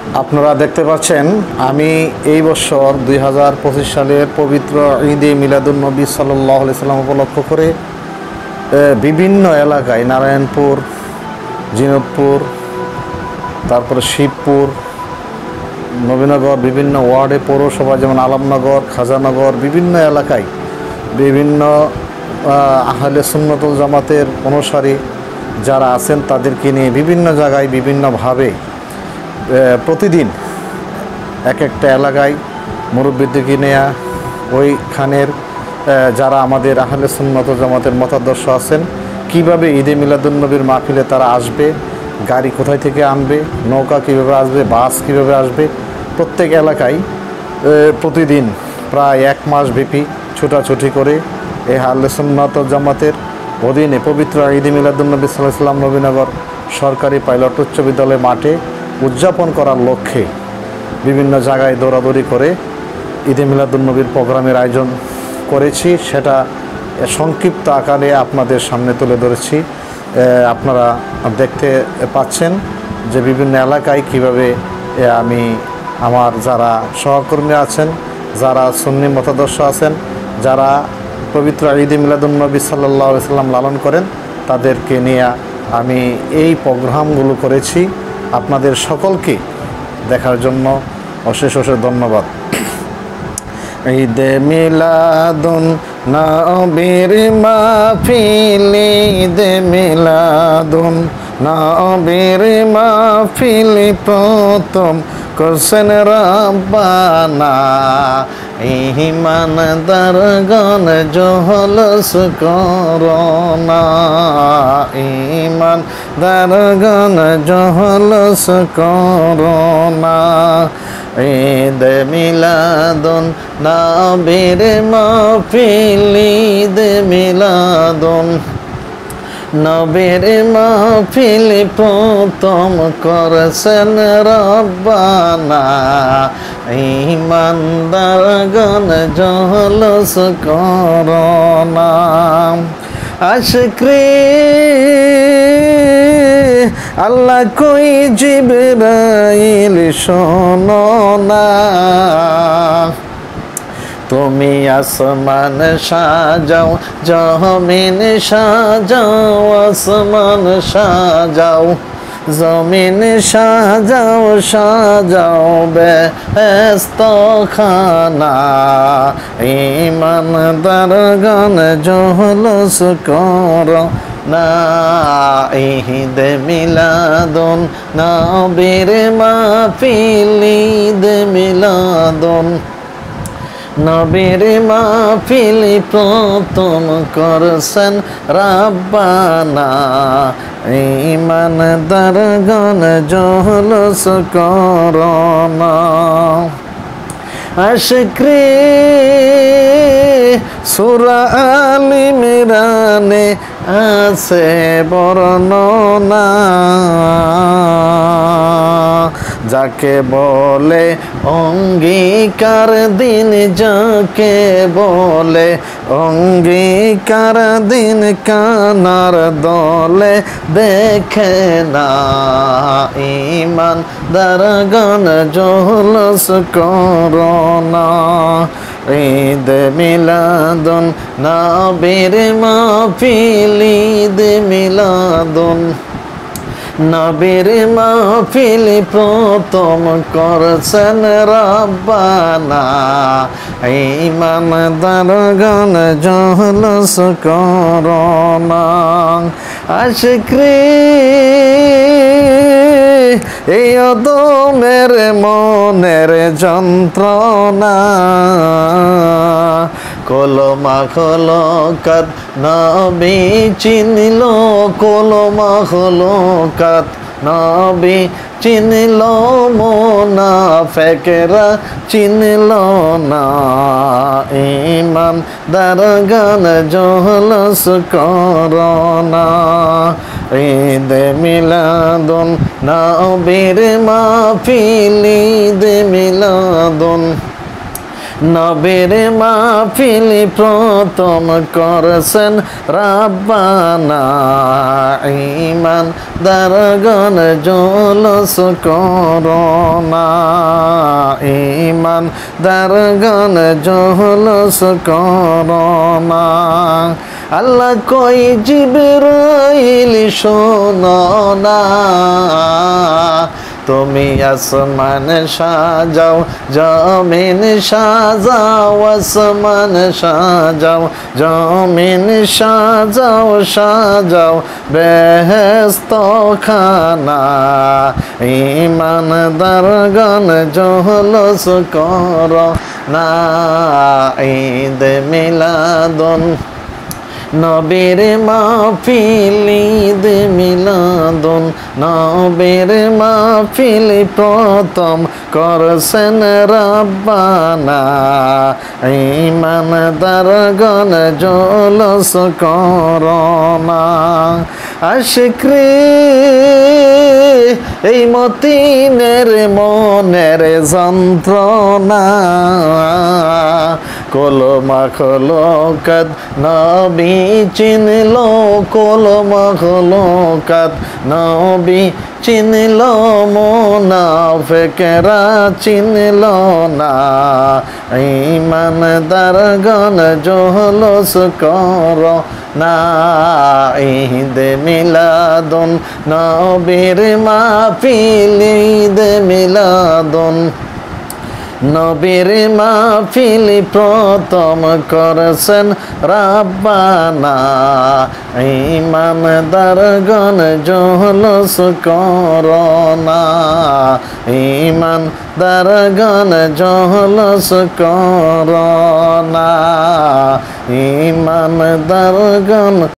আপনারা দেখতে পাচ্ছেন আমি এই বছর 2025 সালের পবিত্র ঈদে মিলাদুন্নবী সাল্লাল্লাহু আলাইহি সাল্লাম উপলক্ষ করে বিভিন্ন এলাকায় নারায়ণপুর, জিনতপুর, তারপরে শিবপুর, নবীনগর, বিভিন্ন ওয়ার্ডে পৌরসভা যেমন আলমনগর, খাজানগর, বিভিন্ন এলাকায় বিভিন্ন আহলে সুন্নতুল জামাতের অনুসারী যারা আছেন তাদেরকে নিয়ে বিভিন্ন জায়গায় বিভিন্নভাবে প্রতিদিন এক একটা এলাকায় মুরব্বিদেরকে নেয়া ওইখানের যারা আমাদের আহলে সুন্নত জামাতের মতাদর্শ আছেন কিভাবে ঈদে মিলাদুন্নবীর মাহফিলে তারা আসবে, গাড়ি কোথায় থেকে আনবে, নৌকা কীভাবে আসবে, বাস কীভাবে আসবে, প্রত্যেক এলাকায় প্রতিদিন প্রায় এক মাস ব্যাপী ছোটাছুটি করে এই আহলে সুন্নত জামাতের অধীনে পবিত্র ঈদে মিলাদুন্নবী সাল্লাল্লাহু আলাইহি ওয়াসাল্লাম নবীনগর সরকারি পাইলট উচ্চ বিদ্যালয় মাঠে উদযাপন করার লক্ষ্যে বিভিন্ন জায়গায় দৌড়াদৌড়ি করে ঈদে মিলাদুন্নবীর প্রোগ্রামের আয়োজন করেছি। সেটা সংক্ষিপ্ত আকারে আপনাদের সামনে তুলে ধরেছি। আপনারা দেখতে পাচ্ছেন যে বিভিন্ন এলাকায় কিভাবে আমি আমার যারা সহকর্মী আছেন, যারা সুন্নি মতাদর্শ আছেন, যারা পবিত্র ঈদে মিলাদুন্নবী সাল্লাল্লাহু আলাইহি সাল্লাম লালন করেন তাদেরকে নিয়ে আমি এই প্রোগ্রামগুলো করেছি। আপনাদের সকলকে দেখার জন্য অশেষ অশেষ ধন্যবাদ। ঈদে মিলাদুন নবীর মাহফিল, ঈদে মিলাদুন নবীর মাহফিল প্রথম করছেন রব্বানা, ঈমানদারগণ জহলস করোনা, ঈমানদারগণ জহলস করোনা। ঈদ মিলাদুন নবীর মাহফিল, ঈদ মিলাদুন নবীর মাহফিল প্রথম করছেন রব্বানা, ঈমানদারগণ জহলস করোনা। আশিকরে আল্লাহ কই জিবরাইল শোনো না, তুমি আসমান সাজাও, জমিন সাজাও, আসমান সাজাও, জমিন সাজাও, সাজাও বেহেশত খানা, ঈমানদারগণ জহলস করো না। ঈদ মিলাদুন নবীর মাহফিল, ঈদ মিলাদুন নবীর মাহফিল প্রথম করছেন রব্বানা, ঈমানদারগণ জহলস করোনা। আশিকরে সূরা আল ইমরানে আছে বর্ণনা, যাকে বলে অঙ্গীকার দিন, যাকে বলে অঙ্গীকার দিন, কানার দলে দেখে না, ঈমানদারগণ জহলস করোনা। ঈদ মিলাদুন নবীর মাহফিল, ঈদ মিলাদুন নবীর মাহফিল প্রথম করছেন রব্বানা, ঈমানদারগণ জহলস করোনা। আশিকরে এই অদমের মনের যন্ত্রণা, কলমা খলকাত নবী চিনল, কলমা খলকাত নবী চিনল, মুনাফিকরা চিনল না, ঈমানদারগণ জহলস করোনা। ঈদ মিলাদুন নবীর মাহফিল, ঈদ মিলাদুন নবীর মাহফিল প্রথম করছেন রাব্বানা, ঈমান দারগণ জুলুস করোনা, ঈমান দারগণ জুলুস করোনা। আল্লাহ কই জিবরাইল শোনো না, তুমি আসমান সাজাও জমিন সাজাও, আসমান সাজাও জমিন সাজাও, সাজাও বেহেশত খানা, ঈমানদারগণ জুলুস করো না। ঈদ মিলাদুন নবীর মাহফিল, ঈদ মিলাদুন নবীর মাহফিল প্রথম করছেন রাব্বানা, ঈমানদারগণ জুলুস করোনা। আশিকরে এই মতিনের মনের যন্ত্রণা, কলমা খলকাত নবী চিনল, কলমা খলকাত নবী চিনল, মুনাফিকরা চিনল না, ঈমানদারগণ জুলুস করো না। ঈদ মিলাদুন নবীর মাহফিল, ঈদ মিলাদুন নবীর মাহফিল প্রথম করছেন রাব্বানা, ঈমানদারগণ জুলুস করোনা, ঈমানদারগণ জুলুস করোনা, ঈমানদারগণ